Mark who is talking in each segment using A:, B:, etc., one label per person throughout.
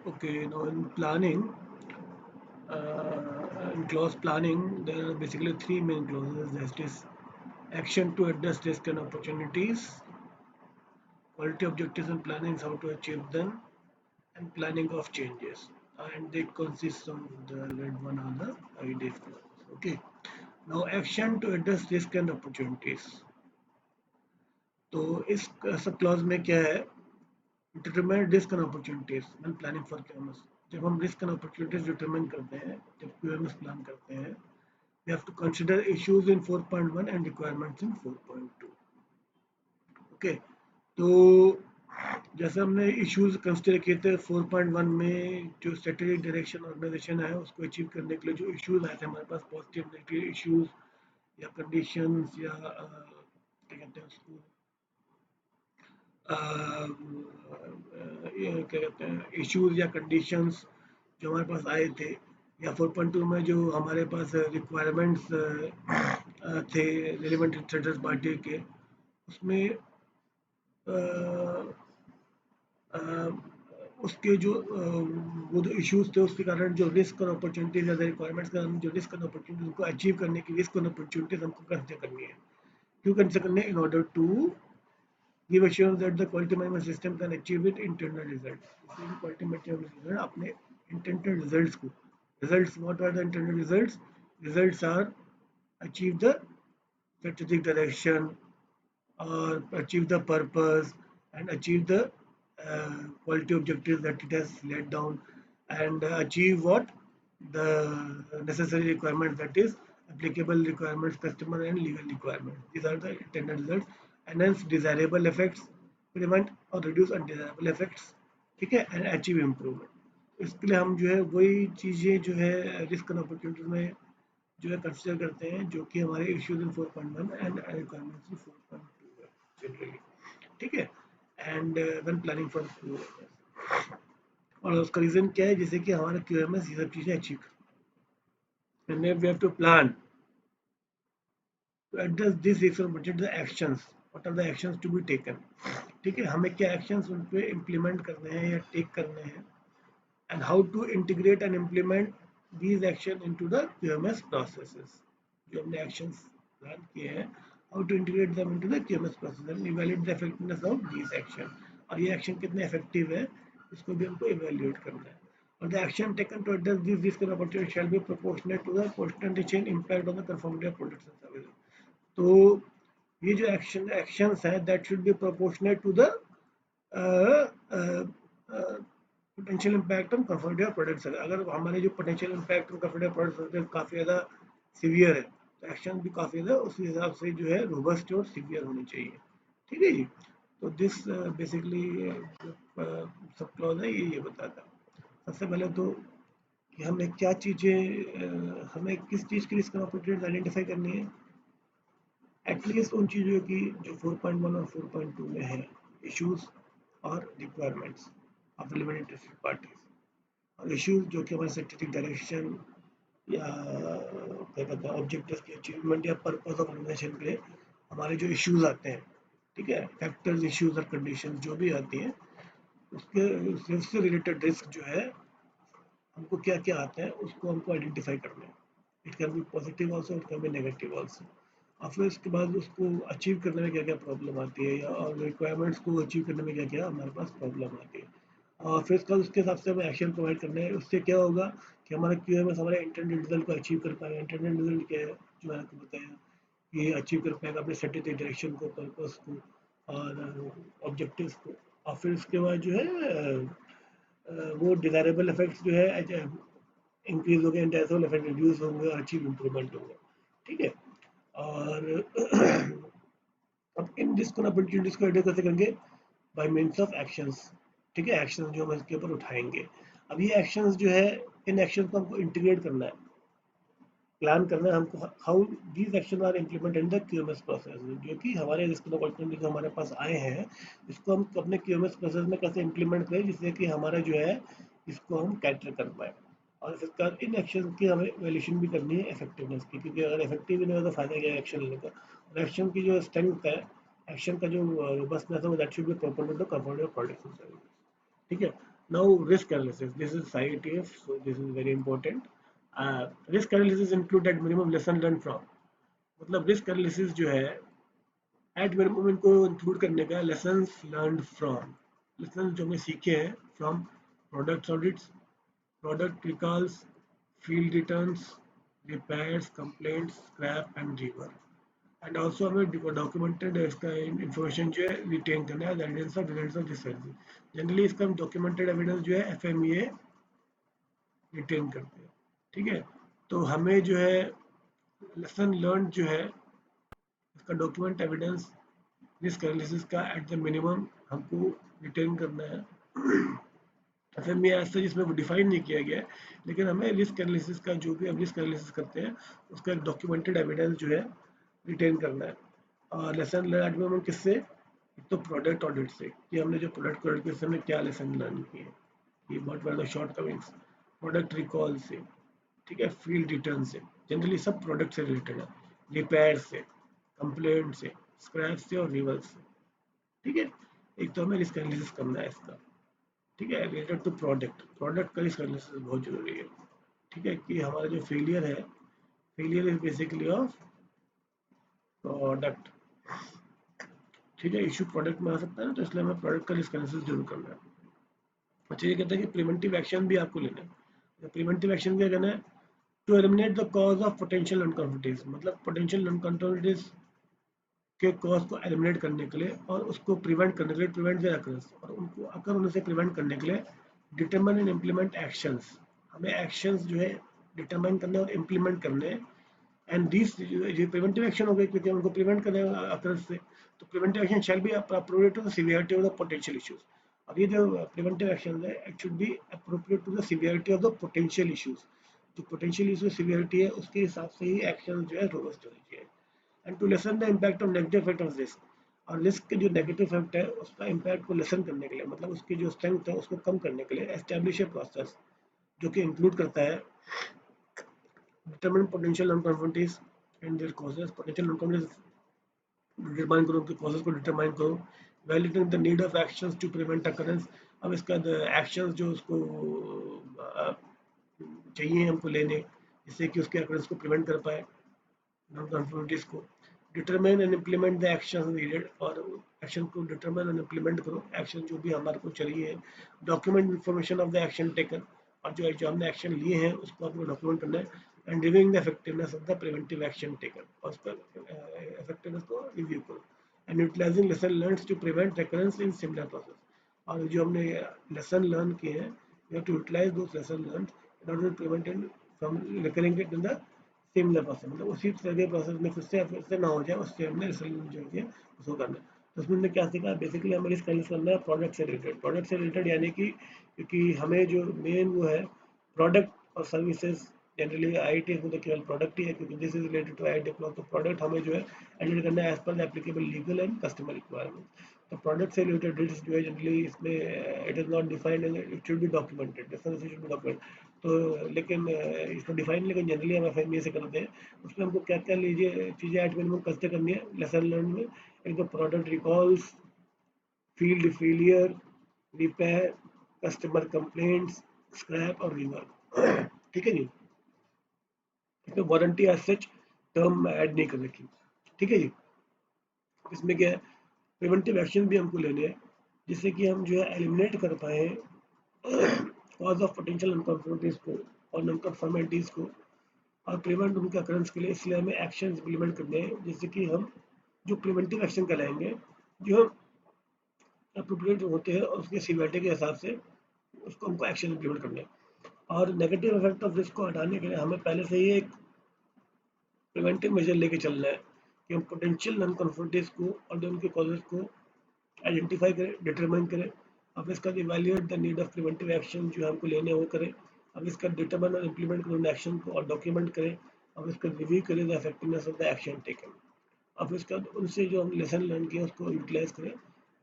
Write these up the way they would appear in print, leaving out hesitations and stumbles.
A: Okay, now in clause planning, there are basically three main clauses. That is action to address risk and opportunities, quality objectives and planning, how to achieve them, and planning of changes. And they consist of the red one are the ideas clauses. Okay. Now action to address risk and opportunities. तो इस sub clause में क्या है, determine risk and opportunities when planning for QMS. जब हम risk and opportunities determine करते हैं, जब क्यूएमएस प्लान करते हैं, we have to consider issues in 4.1 and requirements in 4.2। Okay, तो जैसे हमने इश्यूज कंसिडर किए थे 4.1 में, जो स्ट्रेटेजिक डायरेक्शन ऑर्गेनाइजेशन है उसको अचीव करने के लिए जो इश्यूज आए थे हमारे पास, पॉजिटिव नेगेटिव इश्यूज या कंडीशंस या क्या कहते हैं उसको, ये क्या कहते हैं, इश्यूज या कंडीशंस जो हमारे पास आए थे, या 4.2 में जो हमारे पास रिक्वायरमेंट्स थे रिलेवेंट इंटरेस्टेड पार्टी के, उसमें अ, उसके जो वो जो इश्यूज थे उसके कारण जो रिस्क और अपॉर्चुनिटीज या रिक्वायरमेंट्स के कारण जो रिस्क और अपॉर्चुनिटीज को अचीव करने की रिस्क और अपॉर्चुनिटीज हमको कंसिडर करनी है। क्यों कंसिडर करनी है? In order to give assurance that the quality management system can achieve its intended results। इसलिए quality management system अपने intended results को, results what are the intended results? Results are achieve the strategic direction or achieve the purpose and achieve the quality objectives that it has laid down, and achieve what the necessary requirements, that is applicable requirements, customer and legal requirements. These are the intended results। enhance desirable effects, prevent or reduce undesirable effects, ठीक है, and achieve improvement। इसके लिए हम जो है वही चीज़ें जो है रिस्क एंड अपॉर्चुनिटीज में जो है कंसिडर करते हैं, जो कि हमारे issues in 4.1 and requirements in 4.2 है जनरली, ठीक है। And when planning for QMS, और उसका रीजन क्या है, जैसे कि हमारा क्यूएमएस ये सब चीजें अचीव कर, and we have to plan to address this reason, what are the actions, what are the actions to be taken, ठीक है, हमें क्या एक्शंस उन पे इम्प्लीमेंट करने हैं या टेक करने हैं, and how to integrate and implement these action into the QMS processes। जो हमने actions plan किए हैं, how to integrate them into the QMS process and evaluate the effectiveness of these action। और ये action कितने effective है, इसको भी हमको evaluate करना है। और the action taken to address these risk and opportunity shall be proportionate to the potential impact on the conformity of products and services। तो ये जो actions है, that should be proportionate to the potential impact on comfortable products है। अगर हमारे जो potential impact on comfortable products होते हैं काफ़ी ज़्यादा सीवियर है, तो एक्शन भी काफ़ी ज़्यादा उस हिसाब से जो है रोबस्ट और सीवियर होनी चाहिए, ठीक है जी। तो दिस बेसिकली सब क्लॉज है, ये बताता है सबसे पहले तो कि हमें क्या चीज़ें, हमें किस चीज़ की रिस्क अपॉर्चुनिटीज आइडेंटिफाई करनी है, एटलीस्ट उन चीज़ों की जो 4.1 और 4.2 में है, इश्यूज और requirements of relevant interested parties, और इश्यूज जो कि हमारे स्ट्रेटेजिक डायरेक्शन या क्या कहते हैं ऑब्जेक्टिव की अचीवमेंट या पर्पस ऑफ ऑर्गेनाइजेशन के लिए हमारे जो इश्यूज आते हैं, ठीक है, फैक्टर्स इश्यूज और कंडीशन जो भी आती हैं, उसके उससे रिलेटेड रिस्क जो है हमको क्या क्या आते हैं उसको हमको आइडेंटिफाई करना है। It can be positive also, it can be negative also. और फिर उसके बाद उसको अचीव करने में क्या क्या प्रॉब्लम आती है, या रिक्वायरमेंट्स को अचीव करने में क्या क्या हमारे पास प्रॉब्लम आती है, और फिर उसका उसके हिसाब से हमें एक्शन प्रोवाइड करने हैं। उससे क्या होगा कि हमारा क्यूएमएस हमारे इंटरनल रिजल्ट को अचीव कर पाएगा। इंटरनल रिजल्ट क्या है, जो मैंने आपको बताया, ये अचीव कर पाएगा अपने स्ट्रेटेजिक डायरेक्शन को, पर्पस को और ऑब्जेक्टिव्स को। और फिर उसके बाद जो है वो डिजायरेबल इफेक्ट्स जो है इंक्रीज हो गए, इंटेंसिव इफेक्ट रिड्यूस होंगे और अचीव इंप्रूवमेंट होगा, ठीक है। और अब इन रिस्क और अपॉर्चुनिटीज को एड्रेस कैसे करेंगे, बाय मीन्स ऑफ एक्शंस, ठीक है, एक्शंस जो हम इसके ऊपर उठाएंगे। अब ये एक्शंस जो है, इन एक्शंस को हमको इंटीग्रेट करना है, प्लान करना है हमको, how these action are implement in the QMS process, जो कि हमारे रिस्क और अपॉर्चुनिटी जो हमारे पास आए हैं, इसको हम अपने क्यूएमएस प्रोसेस में कैसे इम्प्लीमेंट करें जिससे कि हमारा जो है इसको हम कैटर कर पाए। और इसका इन एक्शन की हमें वैल्यूएशन भी करनी है इफेक्टिवनेस की, क्योंकि अगर इफेक्टिव ही नहीं हो तो फायदा क्या है एक्शन लेने का। और एक्शन की जो स्ट्रेंथ है, एक्शन का जो रोबस्टनेस है, वो that should be proportional to comfort of products and services, ठीक है। Now risk analysis. This is IETF, so this is very important. Risk analysis include at minimum lesson learned from. मतलब risk analysis जो है at minimum इनको include करने का lessons learned from, lesson जो हमें सीखे हैं from product audits, product recalls, field returns, repairs, complaints, scrap and river. And also हमें डॉक्यूमेंटेड इसका इंफॉर्मेशन जो है रिटेन करना है evidence of results of research. Generally इसका हम डॉक्यूमेंटेड एविडेंस जो है एफएमईए रिटेन करते हैं। ठीक है, तो हमें जो है लेसन लर्न जो है इसका डॉक्यूमेंट एविडेंस रिस्क एनालिसिस का एट द मिनिमम हमको रिटेन करना है। एफएमई ऐसा जिसमें वो डिफाइन नहीं किया गया है, लेकिन हमें रिस्क एनालिसिस का जो भी हम रिस्क एनालिसिस करते हैं उसका एक डॉक्यूमेंटेड एविडेंस जो है रिटेन करना है। और लेसन लर्न में हम किससे, एक तो प्रोडक्ट ऑडिट से कि हमने जो प्रोडक्ट ऑडिट किया हमने क्या लेसन लर्न किए, ये what were the shortcomings, product recall से, ठीक है, फील्ड रिटर्न से, जनरली सब प्रोडक्ट से रिलेटेड है, रिपेयर से, कंप्लेंट से, स्क्रैप से और रिवर्स से। ठीक है, एक तो हमें रिस्क एनालिसिस करना है इसका। ठीक है, रिलेटेड टू प्रोडक्ट, प्रोडक्ट का रिस्क एनालिसिस बहुत जरूरी है। ठीक है, कि हमारा जो फेलियर है, failure is basically of product. ठीक है, इशू प्रोडक्ट में आ सकता है ना, तो इसलिए हमें प्रोडक्ट का रिस्क एनालिसिस जरूर करना है। अच्छा, ये कहते हैं कि प्रिवेंटिव एक्शन भी आपको लेना है। प्रिवेंटिव एक्शन क्या करना है, to eliminate the cause of potential uncomfortable, मतलब पोटेंशियल अनकंफर्टेबल के कॉज को एलिमिनेट करने के लिए और उसको प्रिवेंट करने के लिए, प्रिवेंट द अकरेंस, और उनको अकर होने से प्रिवेंट करने के लिए डिटरमाइन एंड इम्प्लीमेंट एक्शंस, हमें एक्शंस जो है डिटरमाइन करने और इम्प्लीमेंट करने हैं। एंड दिस जो प्रिवेंटिव एक्शन हो गए क्योंकि हमको प्रिवेंट करने अकरेंस से, तो preventive action shall be appropriate to the severity of the potential issues. अब ये जो प्रिवेंटिव एक्शन है it should be appropriate to the severity of the potential issues, जो पोटेंशियल इशू सीवियरिटी है उसके हिसाब से ही एक्शन जो है रोबस्ट होने चाहिए। And to lessen the impact of negative effect of risk, और रिस्क के जो नेगेटिव इफेक्ट है उसका इम्पैक्ट को लेसन करने के लिए, मतलब उसकी जो स्ट्रेंथ है उसको कम करने के लिए एस्टैब्लिश ए प्रोसेस जो कि इंक्लूड करता है determine potential non conformities and their causes, potential non conformities determine करो, उनके कॉजेस को डिटरमाइन करो, validating the need of actions to prevent occurrence. अब इसका एक्शंस जो उसको चाहिए हमको लेने जिससे कि उसके अकरेंस को प्रिवेंट कर पाए, नॉन कन्फर्मिटीज को, determine and implement the action needed, और एक्शन को डिटरमाइन एंड इम्प्लीमेंट करो, एक्शन जो भी हमारे को चाहिए, document information of the action taken, और जो हमने एक्शन लिए हैं उसको आपको डॉक्यूमेंट करना है, and reviewing the effectiveness of the preventive action taken, और उसका इफेक्टिवनेस को रिव्यू करो, and utilising lesson learn to prevent recurrence in similar process, और जो हमने लेसन लर्न किए हैं we have to utilise those lesson learn in order to prevent it from recurring it in the similar process, मतलब उसी तरह के process में फिर से ना हो जाए, उससे हमने रिजल्ट जो है उसको करना है। तो उसमें हमने क्या सीखा, बेसिकली हमें रिस्क एनालिसिस करना है प्रोडक्ट से रिलेटेड, प्रोडक्ट से रिलेटेड यानी कि क्योंकि हमें जो मेन वो है प्रोडक्ट और सर्विसेज, जनरली आईटी में तो केवल प्रोडक्ट ही है क्योंकि this is related to IT, तो प्रोडक्ट हमें जो है एडिट करना है as per the applicable legal and customer requirement. तो प्रोडक्ट से रिलेटेड डिटेल्स जो है जनरली इसमें it is not defined and it should be documented, difference should be document. तो लेकिन इसको डिफाइन लेकिन जनरली हम एफएमई से करते हैं। उसमें हमको क्या क्या लीजिए चीज़ें एट मिनिमम कसते करनी है लेसन लर्न में, एक तो product recalls, field failure, repair, customer complaints, scrap और रिवर्क। ठीक है जी, इसमें warranty as such term add नहीं कर रखी। ठीक है जी, इसमें क्या है, प्रिवेंटिव एक्शन भी हमको लेने हैं जिससे कि हम जो है एलिमिनेट कर पाए कॉज ऑफ पोटेंशियल अनकंफर्मिटीज को और नॉन कंफर्मिटीज को, और प्रिवेंट उनके अकरेंस के लिए, इसलिए हमें एक्शन इम्प्लीमेंट करने हैं जिससे कि हम जो प्रिवेंटिव एक्शन कहलाएंगे जो अप्रोप्रिएट होते हैं और उसके सीवियरिटी के हिसाब से उसको हमको एक्शन इम्प्लीमेंट करने हैं। और नेगेटिव इफेक्ट ऑफ रिस्क को हटाने के लिए हमें पहले से ही एक प्रिवेंटिव मेजर लेके चलना है कि हम पोटेंशियल नॉन कन्फर्मिटीज को और उनके कॉजेज को आइडेंटिफाई करें, डिटरमाइन करें। अब इसका evaluate the need of preventive action जो हमको लेने हैं वो करें। अब इसका डिटरमाइन और इम्प्लीमेंट करें उन एक्शन को और डॉक्यूमेंट करें। अब इसका रिव्यू करें the effectiveness of the action taken. अब इसका उनसे जो हम लेसन लर्न किया उसको यूटिलाइज करें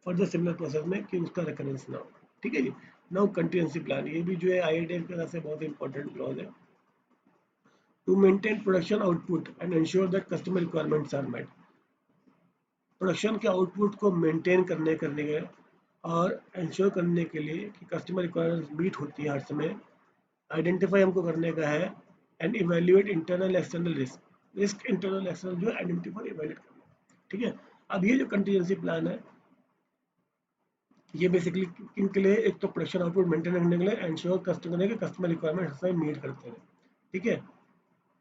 A: फर्दर सिमिलर प्रोसेस में कि उसका रिकरेंस ना हो। ठीक है जी, नाउ कंटिजेंसी प्लान, ये भी जो है आईआईटी की तरफ से बहुत इंपॉर्टेंट क्लॉज है। To maintain production output and ensure that customer requirements are met, production के आउटपुट को मेंटेन करने के और इंश्योर करने के लिए कि कस्टमर रिक्वायरमेंट्स मीट होती है हर समय, आइडेंटिफाई हमको करने का है and evaluate internal external risk. Risk internal external जो आइडेंटिफाई इवेल्युएट करना है, ठीक है। अब ये जो कंटीजेंसी प्लान है, ये बेसिकली किन के लिए, एक तो प्रोडक्शन आउटपुट मेंटेन करने के लिए, एंश्योर कस्टमर के कस्टमर रिक्वायरमेंट मीट करते हैं, ठीक है।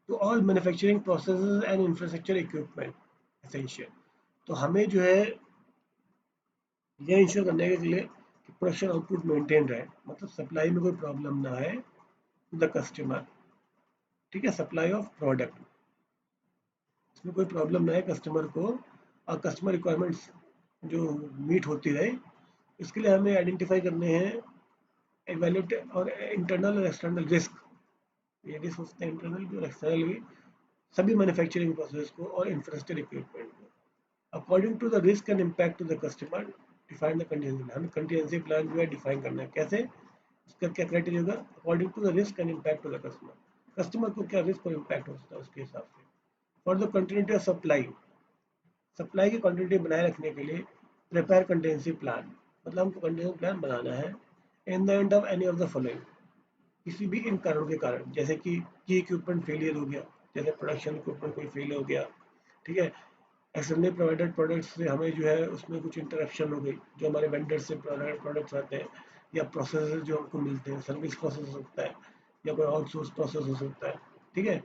A: तो all manufacturing processes and infrastructure equipment essential. तो हमें जो है ये इंश्योर करने के लिए कि प्रोडक्शन आउटपुट मेंटेन रहे, मतलब सप्लाई में कोई प्रॉब्लम ना आए टू द कस्टमर, ठीक है। सप्लाई ऑफ प्रोडक्ट, इसमें कोई प्रॉब्लम ना है कस्टमर को, और कस्टमर रिक्वायरमेंट्स जो मीट होती रहे, इसके लिए हमें आइडेंटिफाई करने हैं एवेल्यूट और इंटरनल और एक्सटर्नल रिस्क। ये रिस्क होते हैं इंटरनल भी और एक्सटर्नल भी, सभी मैन्युफैक्चरिंग प्रोसेस को और इंफ्रास्ट्रक्चर इक्विपमेंट को। According to the risk and impact to the customer define the contingency plan. हमें कंटीजेंसी प्लान जो है डिफाइन करना है, कैसे, इसका क्या क्राइटेरिया होगा, according to the risk and impact to the customer. Customer को क्या रिस्क और इम्पैक्ट हो सकता है उसके हिसाब से। For the continuity of supply, supply की कंटिन्यूटी बनाए रखने के लिए प्रिपेयर कंटीजेंसी प्लान, मतलब हमको कंटीजेंसी प्लान बनाना है in the end of any of the following, किसी भी इन कारणों के कारण, जैसे कि की इक्विपमेंट फेलियर हो गया, जैसे प्रोडक्शन इक्विपमेंट कोई फेल हो गया, ठीक है। एक्सटर्नली प्रोवाइडेड प्रोडक्ट्स से हमें जो है उसमें कुछ इंटरप्शन हो गई, जो हमारे वेंडर से प्रोडक्ट्स आते हैं, या प्रोसेस जो हमको मिलते हैं, सर्विस प्रोसेस हो सकता है, या कोई आउटसोर्स प्रोसेस हो सकता है, ठीक है।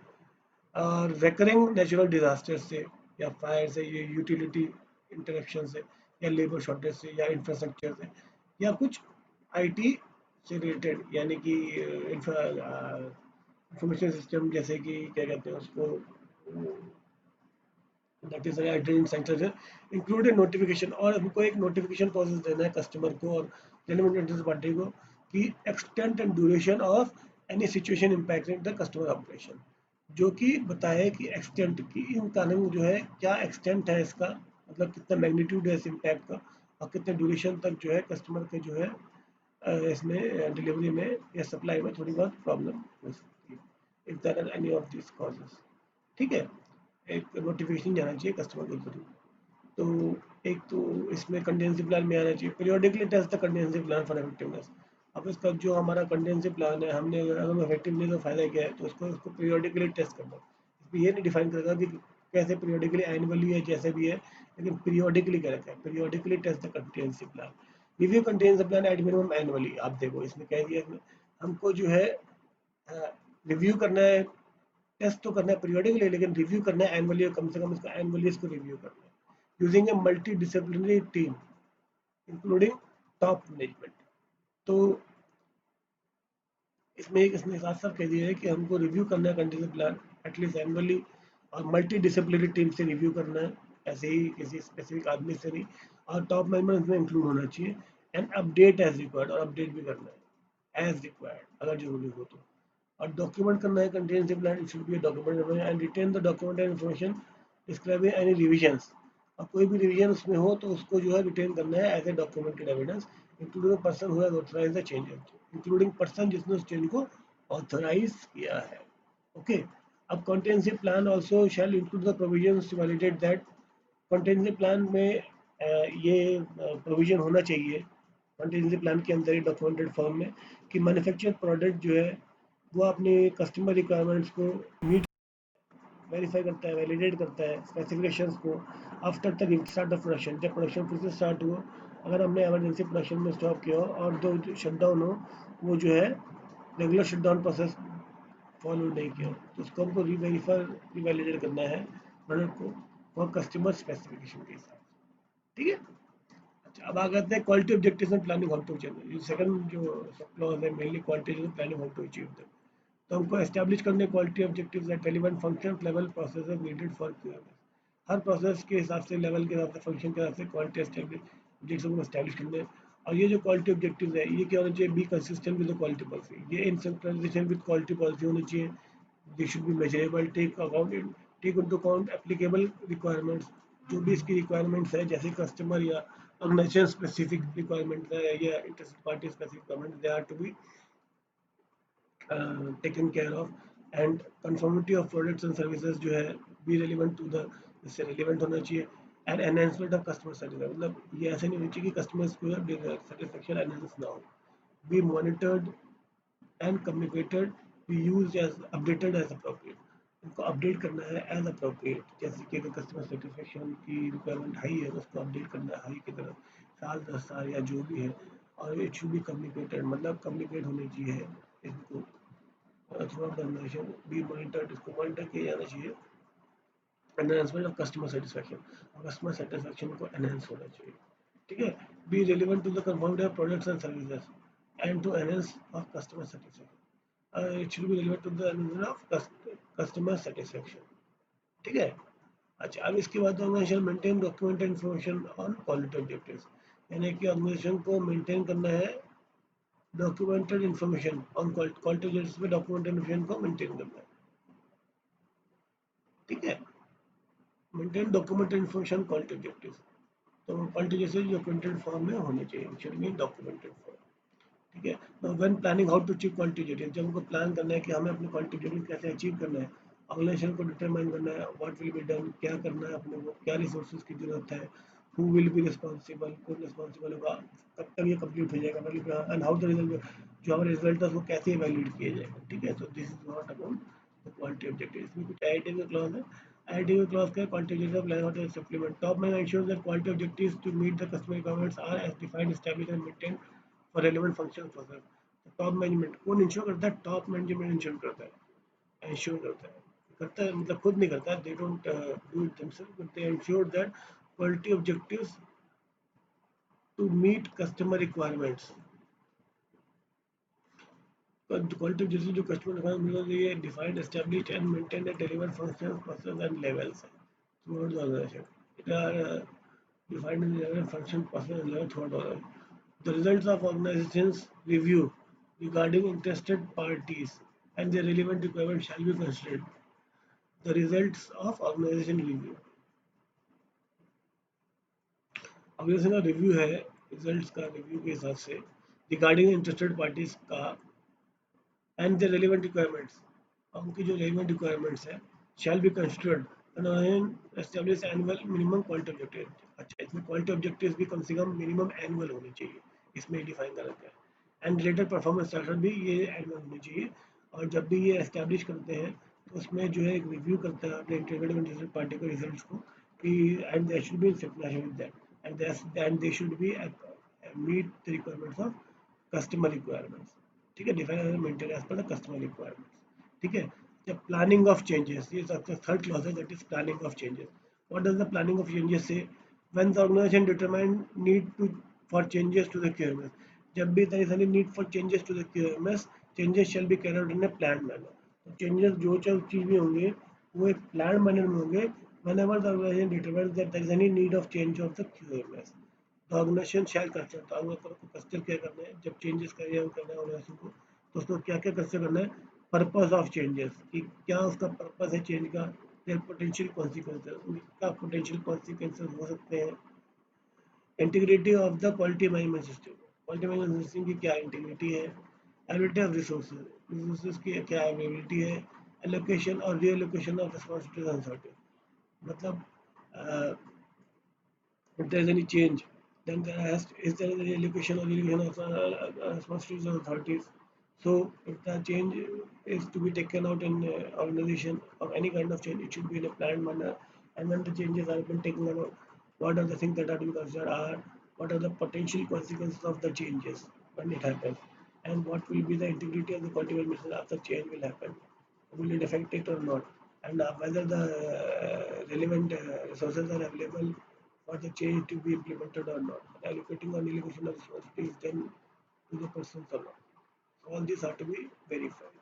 A: और रिकरिंग नेचुरल डिजास्टर से, या फायर से, या यूटिलिटी इंटरप्शन से, या लेबर शॉर्टेज से, या इंफ्रास्ट्रक्चर से, या कुछ आईटी से रिलेटेड, यानी कि इंफॉर्मेशन सिस्टम, जैसे कि क्या कहते हैं उसको, दैट इज एड्रेसिंग सेंटर है, इंक्लूडेड नोटिफिकेशन, और हमको एक नोटिफिकेशन प्रोसेस देना है कस्टमर को और रेलेवेंट इंटरेस्ट पार्टी को कि extent and duration of any situation impacting the customer operation, जो कि बताए कि एक्सटेंट की इन कानून जो है क्या एक्सटेंट है इसका, मतलब कितना मैग्नीट्यूड है इस इम्पैक्ट का, और कितने ड्यूरेशन तक जो है कस्टमर के जो है इसमें डिलीवरी में या सप्लाई में थोड़ी बहुत प्रॉब्लम हो सकती है, if there are any of this causes, ठीक है। एक नोटिफिकेशन जाना चाहिए कस्टमर के थ्रू। तो एक तो इसमें कंटेंसी प्लान में आना चाहिए periodically test the contingency plan for effectiveness. अब इसका जो हमारा कंटेंसी प्लान है, हमने अगर इफेक्टिवनेस का फायदा क्या है, तो उसको उसको पीरियोडिकली टेस्ट करना है। इसमें ये नहीं डिफाइन करेगा कि कैसे पीरियोडिकली, एनुअली है जैसे भी है, लेकिन पीरियोडिकली क्या रखा है, periodically test the contingency plan, review contingency plan at minimum annually. आप देखो इसमें कह दिया इसमें हमको जो है रिव्यू करना है, टेस्ट तो करना है पीरियोडिकली, लेकिन रिव्यू करना है एनुअली, कम से कम इसका एनुअली इसको रिव्यू करना है using a multi disciplinary team including top management. तो इसमें एक इसने साथ साथ कह दिया है कि हमको रिव्यू करना है कंटिन्यू प्लान एटलीस्ट एनुअली, और मल्टी डिसिप्लिनरी टीम से रिव्यू करना है, ऐसे ही किसी स्पेसिफिक आदमी से नहीं, और टॉप मैनेजमेंट इसमें इंक्लूड होना चाहिए, एंड अपडेट एज रिक्वायर्ड, और अपडेट भी करना है एज रिक्वायर्ड अगर जरूरी हो तो, और डॉक्यूमेंट करना है contingency plan, it should be document and retain the document and information describing any revisions, और कोई भी रिवीजन उसमें हो तो उसको जो है रिटेन करना है as a documented evidence, including person who has authorized the change, including person जिसने उस चेंज को ऑथराइज किया है, ओके। अब contingency plan also shall include the provisions to validate that, contingency plan में ये प्रोविजन होना चाहिए कॉन्टेंसी प्लान के अंदर ही डॉक्यूमेंटेड फॉर्म में, कि मैन्युफैक्चर प्रोडक्ट जो है वो अपने कस्टमर रिक्वायरमेंट्स को मीट, वेरीफाई करता है, वैलिडेट करता है स्पेसिफिकेशंस को after the start of production, जब प्रोडक्शन फिर से स्टार्ट हो, अगर हमने एमरजेंसी प्रोडक्शन में स्टॉप किया हो और जो शटडाउन हो वो जो है रेगुलर शटडाउन प्रोसेस फॉलो नहीं किया, तो उसको हमको रीवेरीफाई रिवैलिडेट करना है प्रोडक्ट को और कस्टमर स्पेसिफिकेशन के हिसाब से, ठीक है। अच्छा, अब आ जाते हैं quality objectives and planning how to achieve. Second जो सब क्लॉज है mainly quality and planning how to achieve them. तो हमको एस्टैब्लिश करने quality objectives at relevant functions level processes needed for QMS. हर प्रोसेस के हिसाब से, लेवल के हिसाब से, फंक्शन के हिसाब से क्वालिटी ऑब्जेक्टिव्स को एस्टैब्लिश करने हैं। और ये जो क्वालिटी ऑब्जेक्टिव्स है ये क्या होना चाहिए, be consistent with the quality policy, ये in synchronisation with quality policy होनी चाहिए। They should be measurable, take into account applicable requirements, जो भी इसकी रिक्वायरमेंट्स है, जैसे कस्टमर या ऑर्गेनाइजेशन स्पेसिफिक रिक्वायरमेंट है या interested party specific requirement, they are to be taken care of, and conformity of products and services जो है be relevant to the, इससे relevant होना चाहिए, and enhancement of customer satisfaction, मतलब ये ऐसे नहीं होनी चाहिए कि कस्टमर्स को सेटिस्फैक्शन एनहेंस ना हो, be monitored and communicated, be used as updated as appropriate, उनको अपडेट करना है एज अप्रोप्रिएट, जैसे कि अगर कस्टमर सेटिस्फेक्शन की रिक्वायरमेंट हाई है उसको अपडेट करना है हाई की तरफ, साल 10 साल या जो भी है, और इट शुड बी कम्युनिकेटेड, मतलब कम्युनिकेट होनी चाहिए इसको throughout the organisation, be monitored, इसको मॉनिटर किया जाना चाहिए, एनहांसमेंट ऑफ कस्टमर सेटिस्फेक्शन, और कस्टमर सेटिस्फेक्शन को एनहांस होना चाहिए, ठीक है, be relevant to the conformed products and services and to enhance of customer satisfaction, it should be relevant to the element of customer satisfaction, ठीक है। अच्छा, अब इसके बाद organisation maintain document information on quality objectives, यानी कि organisation को maintain करना है documented information on quality objectives में, डॉक्यूमेंटेड इन्फॉर्मेशन को मेंटेन करना है, ठीक है। Maintain documented information quality objectives, तो क्वालिटी जैसे डॉक्यूमेंटेड फॉर्म में होने चाहिए, शुड बी डॉक्यूमेंटेड फॉर्म, ठीक है। तो when planning how to achieve quality objective, जब हमको प्लान करना है कि हमें अपने क्वालिटी ऑब्जेक्टिव कैसे अचीव करना है, ऑर्गेनाइजेशन को डिटरमाइन करना है व्हाट विल बी डन, क्या करना है अपने को, क्या रिसोर्सेज की जरूरत है, हु विल बी रिस्पॉन्सिबल, कौन रिस्पॉन्सिबल होगा, कब तक ये कंप्लीट हो जाएगा, मतलब एंड हाउ द रिजल्ट, जो हमारे रिजल्ट है उसको कैसे इवैल्यूएट किया जाएगा, ठीक है। तो this is not about the quality objective, इसमें कुछ आईआईटी में क्लॉज है, आईआईटी में क्लॉज का quality objective plan out supplement, top man ensure that quality objectives to meet the customer requirements are as defined established and maintained for relevant function process, top management कौन ensure करता है, top management ensure करता है, ensure करता है मतलब खुद नहीं करता है, they don't do it themselves, but they ensure that quality objectives to meet customer requirements, quality objective जो कस्टमर रिक्वायरमेंट ये defined established and maintain and deliver functions process and levels है throughout the organization, it are defined in the function process and level throughout order. The results of organization's review regarding interested parties and their relevant requirements shall be considered. The results of organization review. Organisation का review है, results का review के हिसाब से regarding interested parties का and the relevant requirements, उनकी जो relevant requirements है shall be considered and establish annual minimum quality objective, अच्छा इसमें क्वालिटी ऑब्जेक्टिव्स भी कम से कम मिनिमम एनुअल होने चाहिए, इसमें डिफाइन कर रखा है, एंड रिलेटेड परफॉर्मेंस स्टार्टर भी ये एनुअल होने चाहिए, और जब भी ये एस्टेब्लिश करते हैं तो उसमें जो है एक रिव्यू करता है अपने इंटरेस्टेड पार्टी के रिजल्ट्स को कि and they should be in synchronisation with that and they should be meet the requirements of customer requirements, ठीक है, define maintain as per the customer requirements, ठीक है। जब प्लानिंग ऑफ चेंजेस, ये सबसे थर्ड क्लॉज है, that is planning of changes, what does the planning of changes say, when the organization determine need to for changes to the QMS, जब भी there is any need for changes to the QMS, changes shall be carried out in a planned manner, तो changes जो चीज भी होंगे वो एक plan manner में होंगे, whenever the organization determines that there is any need of change of the QMS, the organization shall consider, तो ऑर्गेनाइजेशन को कंसिडर क्या करना है जब चेंजेस करना है ऑर्गेनाइजेशन को, तो उसको क्या क्या कंसिडर करना है, पर्पस ऑफ चेंजेस कि क्या उसका पर्पस है चेंज का, देयर पोटेंशियल कॉन्सिक्वेंसेस, क्या पोटेंशियल कॉन्सिक्वेंसेस हो सकते हैं, integrity of the quality management system, quality management system की क्या इंटीग्रिटी है, अवेलेबिलिटी ऑफ रिसोर्सेज, रिसोर्सेज की क्या अवेलेबिलिटी है, एलोकेशन और reallocation of responsibilities and authority, मतलब if there is any change, then is there any allocation or delegation of responsibilities and authorities. So if the change is to be taken out in organization of any kind of change, it should be in a planned manner. And when the changes are been taken out, what are the things that are to be considered are what are the potential consequences of the changes when it happens, and what will be the integrity of the quality measure after change will happen. Will it affect it or not? And whether the relevant resources are available for the change to be implemented or not. Allocating or delegation of responsibility is done to the persons or not. So all these are to be verified.